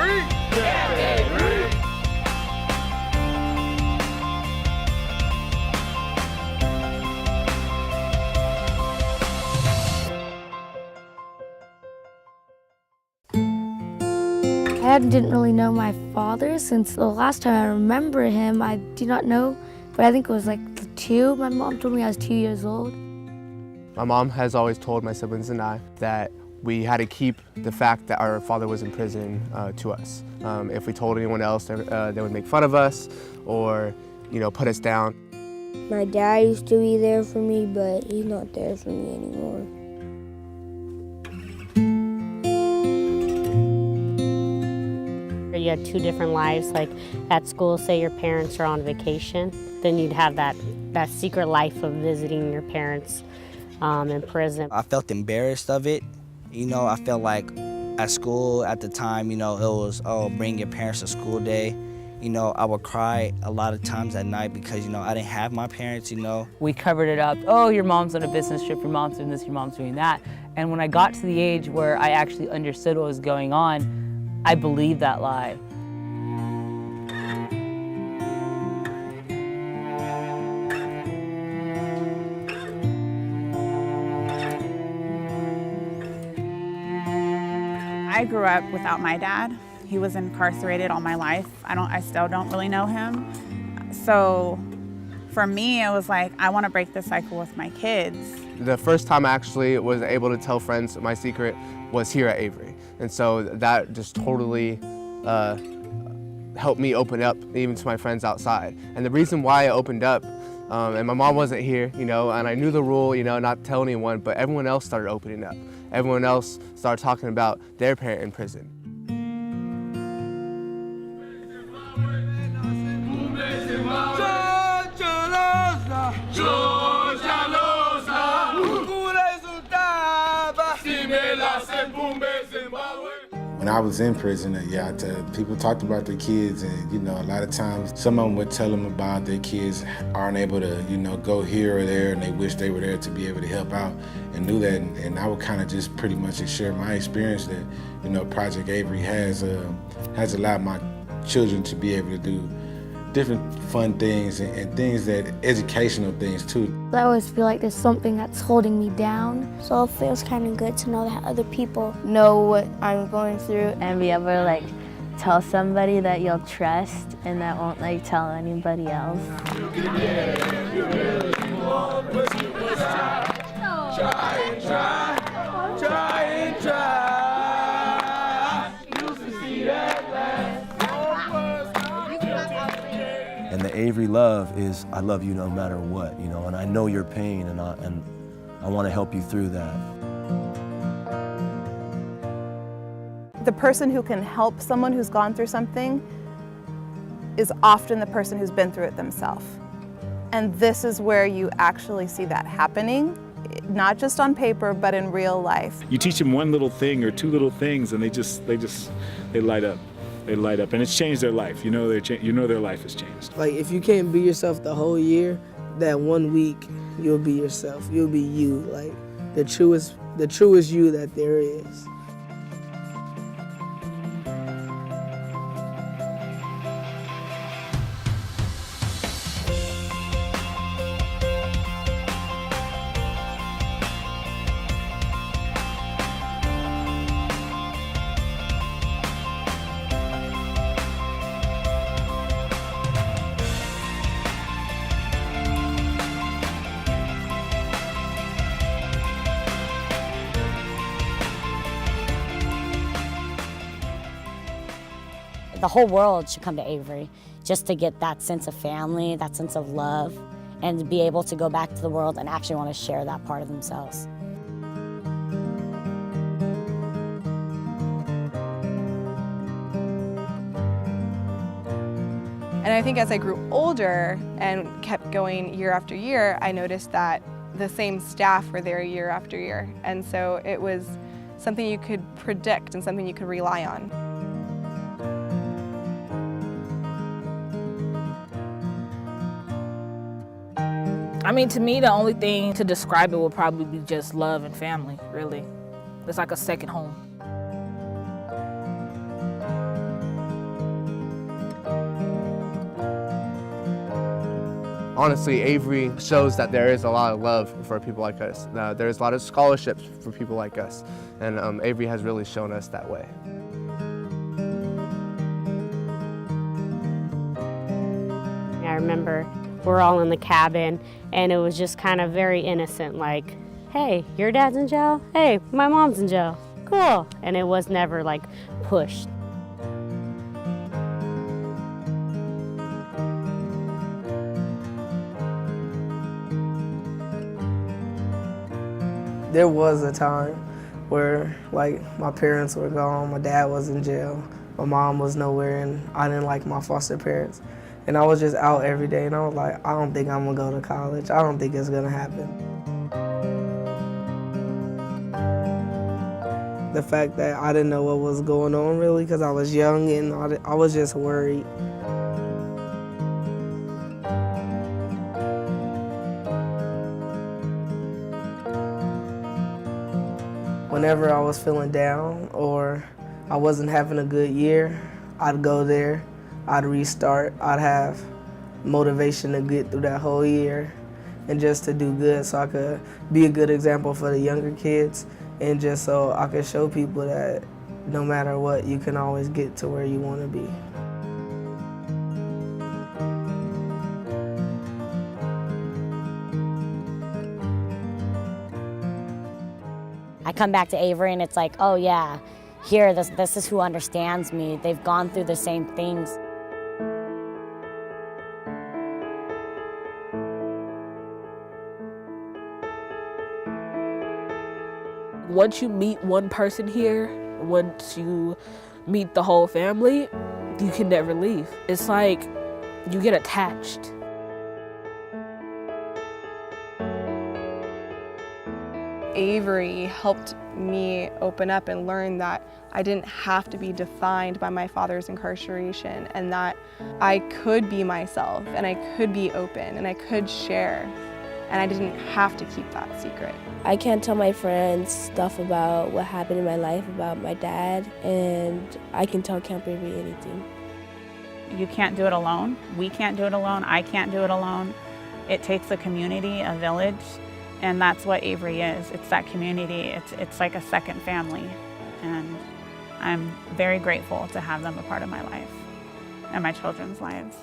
Avery! Avery! I didn't really know my father since the last time I remember him. I do not know, but I think it was like 2. My mom told me I was 2 years old. My mom has always told my siblings and I that we had to keep the fact that our father was in prison to us. If we told anyone else, they would make fun of us or, put us down. My dad used to be there for me, but he's not there for me anymore. You had 2 different lives, like at school, say your parents are on vacation, then you'd have that secret life of visiting your parents in prison. I felt embarrassed of it. I felt like at school at the time, it was, oh, bring your parents to school day. I would cry a lot of times at night because, I didn't have my parents, We covered it up. Oh, your mom's on a business trip, your mom's doing this, your mom's doing that. And when I got to the age where I actually understood what was going on, I believed that lie. I grew up without my dad. He was incarcerated all my life. I still don't really know him. So for me, it was like, I want to break the cycle with my kids. The first time I actually was able to tell friends my secret was here at Avary. And so that just totally helped me open up even to my friends outside. And the reason why I opened up, and my mom wasn't here, and I knew the rule, not to tell anyone, but everyone else started opening up. Everyone else started talking about their parent in prison. When I was in prison, people talked about their kids, and a lot of times some of them would tell them about their kids aren't able to, go here or there, and they wish they were there to be able to help out and do that. And I would kind of just pretty much share my experience that, Project Avary has allowed my children to be able to do different fun things and things educational things too. I always feel like there's something that's holding me down. So it feels kind of good to know that other people know what I'm going through and be able to tell somebody that you'll trust and that won't tell anybody else. And the Avary love is, I love you no matter what, and I know your pain, and I want to help you through that. The person who can help someone who's gone through something is often the person who's been through it themselves. And this is where you actually see that happening, not just on paper, but in real life. You teach them one little thing or 2 little things, and they light up. They light up, and it's changed their life. Their life has changed. If you can't be yourself the whole year, that 1 week you'll be yourself. You'll be you, the truest you that there is. The whole world should come to Avary just to get that sense of family, that sense of love, and to be able to go back to the world and actually want to share that part of themselves. And I think as I grew older and kept going year after year, I noticed that the same staff were there year after year. And so it was something you could predict and something you could rely on. To me, the only thing to describe it would probably be just love and family, really. It's like a second home. honestly, Avary shows that there is a lot of love for people like us. There's a lot of scholarships for people like us, and Avary has really shown us that way. I remember we're all in the cabin, and it was just kind of very innocent, like, hey, your dad's in jail? Hey, my mom's in jail. Cool. And it was never like pushed. There was a time where like my parents were gone, my dad was in jail, my mom was nowhere, and I didn't like my foster parents. And I was just out every day, and I was like, I don't think I'm gonna go to college. I don't think it's gonna happen. The fact that I didn't know what was going on really, because I was young and I was just worried. Whenever I was feeling down or I wasn't having a good year, I'd go there, I'd restart, I'd have motivation to get through that whole year and just to do good so I could be a good example for the younger kids and just so I could show people that no matter what, you can always get to where you want to be. I come back to Avary and it's like, oh yeah, here, this is who understands me. They've gone through the same things. Once you meet one person here, once you meet the whole family, you can never leave. It's like you get attached. Avary helped me open up and learn that I didn't have to be defined by my father's incarceration and that I could be myself and I could be open and I could share and I didn't have to keep that secret. I can't tell my friends stuff about what happened in my life about my dad, and I can tell Camp Avary anything. You can't do it alone. We can't do it alone. I can't do it alone. It takes a community, a village. And that's what Avary is. It's that community. It's like a second family. And I'm very grateful to have them a part of my life and my children's lives.